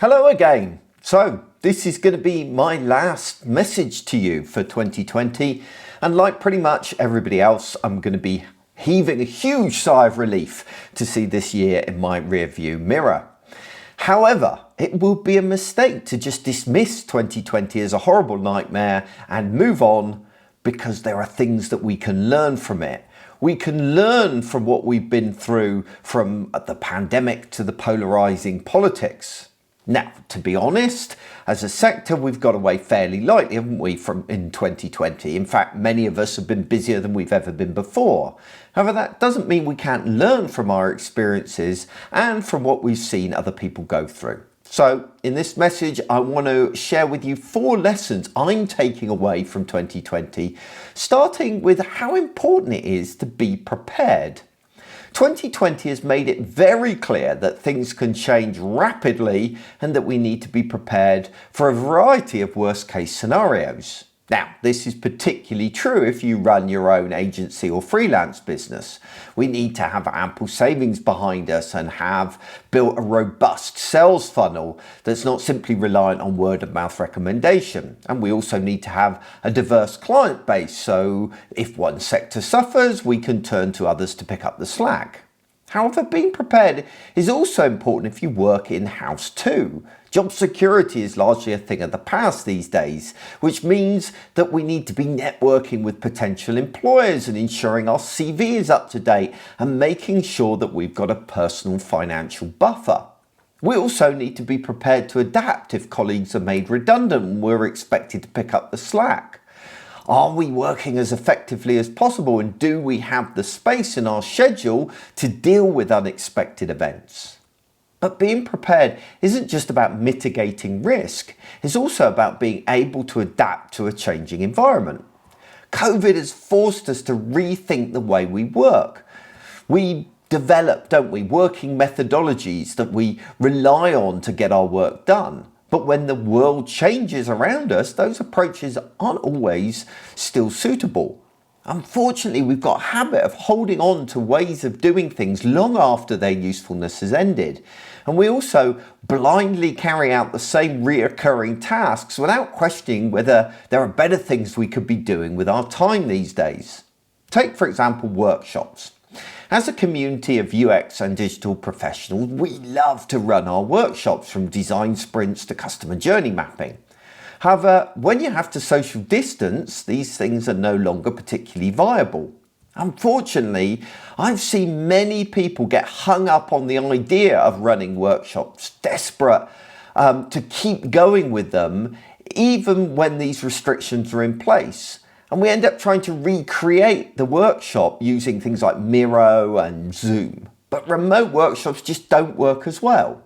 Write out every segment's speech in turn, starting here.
Hello again. So this is going to be my last message to you for 2020, and like pretty much everybody else, I'm going to be heaving a huge sigh of relief to see this year in my rearview mirror. However, it would be a mistake to just dismiss 2020 as a horrible nightmare and move on, because there are things that we can learn from it. We can learn from what we've been through, from the pandemic to the polarizing politics. Now, to be honest, as a sector, we've got away fairly lightly, haven't we, in 2020? In fact, many of us have been busier than we've ever been before. However, that doesn't mean we can't learn from our experiences and from what we've seen other people go through. So, in this message, I want to share with you 4 lessons I'm taking away from 2020, starting with how important it is to be prepared. 2020 has made it very clear that things can change rapidly and that we need to be prepared for a variety of worst-case scenarios. Now, this is particularly true if you run your own agency or freelance business. We need to have ample savings behind us and have built a robust sales funnel that's not simply reliant on word-of-mouth recommendation. And we also need to have a diverse client base, so if one sector suffers, we can turn to others to pick up the slack. However, being prepared is also important if you work in-house too. Job security is largely a thing of the past these days, which means that we need to be networking with potential employers and ensuring our CV is up to date and making sure that we've got a personal financial buffer. We also need to be prepared to adapt if colleagues are made redundant and we're expected to pick up the slack. Are we working as effectively as possible, and do we have the space in our schedule to deal with unexpected events? But being prepared isn't just about mitigating risk, it's also about being able to adapt to a changing environment. COVID has forced us to rethink the way we work. We develop, don't we, working methodologies that we rely on to get our work done. But when the world changes around us, those approaches aren't always still suitable. Unfortunately, we've got a habit of holding on to ways of doing things long after their usefulness has ended. And we also blindly carry out the same reoccurring tasks without questioning whether there are better things we could be doing with our time these days. Take, for example, workshops. As a community of UX and digital professionals, we love to run our workshops, from design sprints to customer journey mapping. However, when you have to social distance, these things are no longer particularly viable. Unfortunately, I've seen many people get hung up on the idea of running workshops, desperate to keep going with them, even when these restrictions are in place. And we end up trying to recreate the workshop using things like Miro and Zoom. But remote workshops just don't work as well.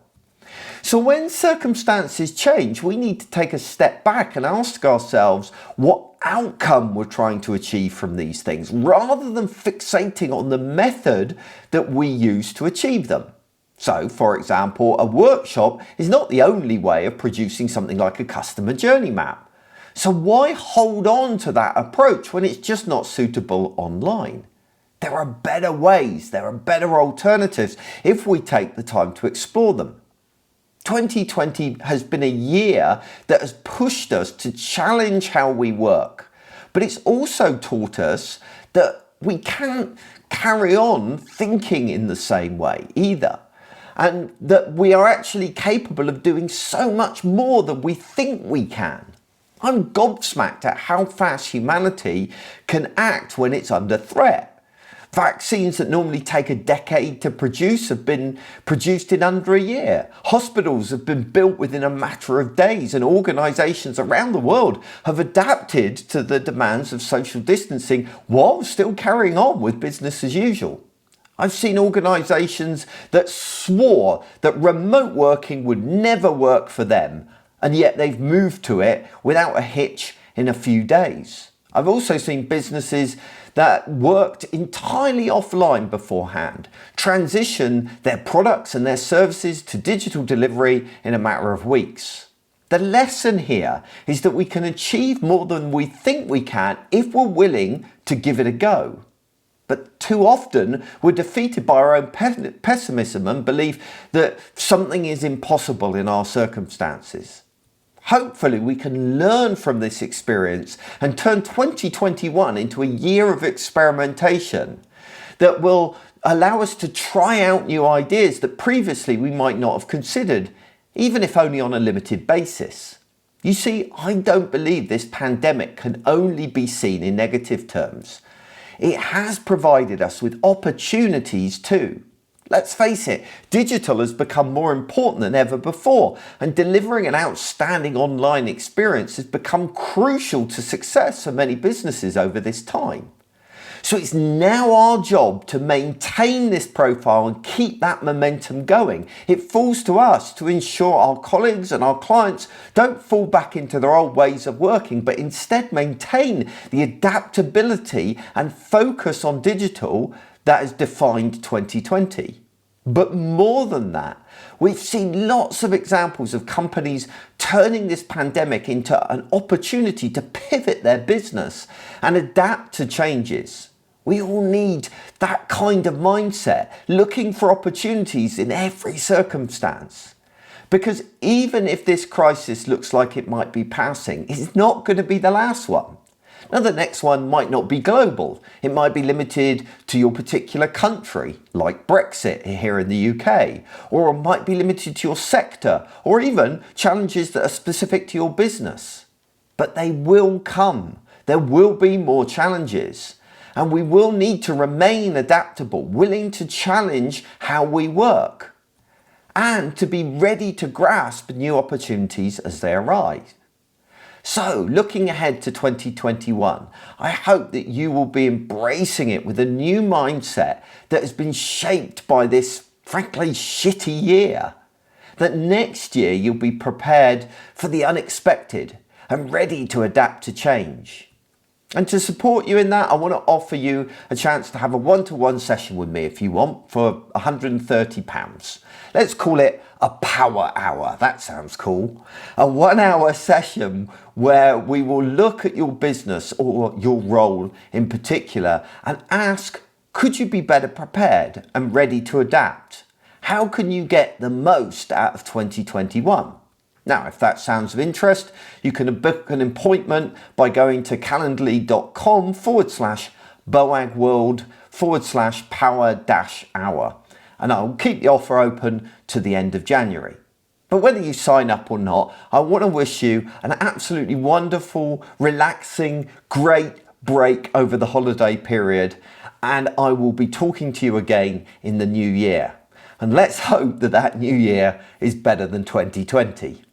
So when circumstances change, we need to take a step back and ask ourselves what outcome we're trying to achieve from these things, rather than fixating on the method that we use to achieve them. So, for example, a workshop is not the only way of producing something like a customer journey map. So why hold on to that approach when it's just not suitable online? There are better ways, there are better alternatives if we take the time to explore them. 2020 has been a year that has pushed us to challenge how we work, but it's also taught us that we can't carry on thinking in the same way either, and that we are actually capable of doing so much more than we think we can. I'm gobsmacked at how fast humanity can act when it's under threat. Vaccines that normally take a decade to produce have been produced in under a year. Hospitals have been built within a matter of days, and organisations around the world have adapted to the demands of social distancing while still carrying on with business as usual. I've seen organisations that swore that remote working would never work for them, and yet they've moved to it without a hitch in a few days. I've also seen businesses that worked entirely offline beforehand transition their products and their services to digital delivery in a matter of weeks. The lesson here is that we can achieve more than we think we can if we're willing to give it a go. But too often we're defeated by our own pessimism and belief that something is impossible in our circumstances. Hopefully we can learn from this experience and turn 2021 into a year of experimentation that will allow us to try out new ideas that previously we might not have considered, even if only on a limited basis. You see, I don't believe this pandemic can only be seen in negative terms. It has provided us with opportunities too. Let's face it, digital has become more important than ever before, and delivering an outstanding online experience has become crucial to success for many businesses over this time. So it's now our job to maintain this profile and keep that momentum going. It falls to us to ensure our colleagues and our clients don't fall back into their old ways of working, but instead maintain the adaptability and focus on digital that has defined 2020. But more than that, we've seen lots of examples of companies turning this pandemic into an opportunity to pivot their business and adapt to changes. We all need that kind of mindset, looking for opportunities in every circumstance. Because even if this crisis looks like it might be passing, it's not going to be the last one. Now, the next one might not be global. It might be limited to your particular country, like Brexit here in the UK, or it might be limited to your sector, or even challenges that are specific to your business. But they will come. There will be more challenges, and we will need to remain adaptable, willing to challenge how we work, and to be ready to grasp new opportunities as they arise. So, looking ahead to 2021, I hope that you will be embracing it with a new mindset that has been shaped by this, frankly, shitty year. That next year you'll be prepared for the unexpected and ready to adapt to change. And to support you in that, I want to offer you a chance to have a one-to-one session with me if you want for £130. Let's call it a power hour. That sounds cool. A 1 hour session where we will look at your business or your role in particular and ask, could you be better prepared and ready to adapt? How can you get the most out of 2021? Now, if that sounds of interest, you can book an appointment by going to calendly.com/BOAGworld/power-hour. And I'll keep the offer open to the end of January. But whether you sign up or not, I want to wish you an absolutely wonderful, relaxing, great break over the holiday period. And I will be talking to you again in the new year. And let's hope that that new year is better than 2020.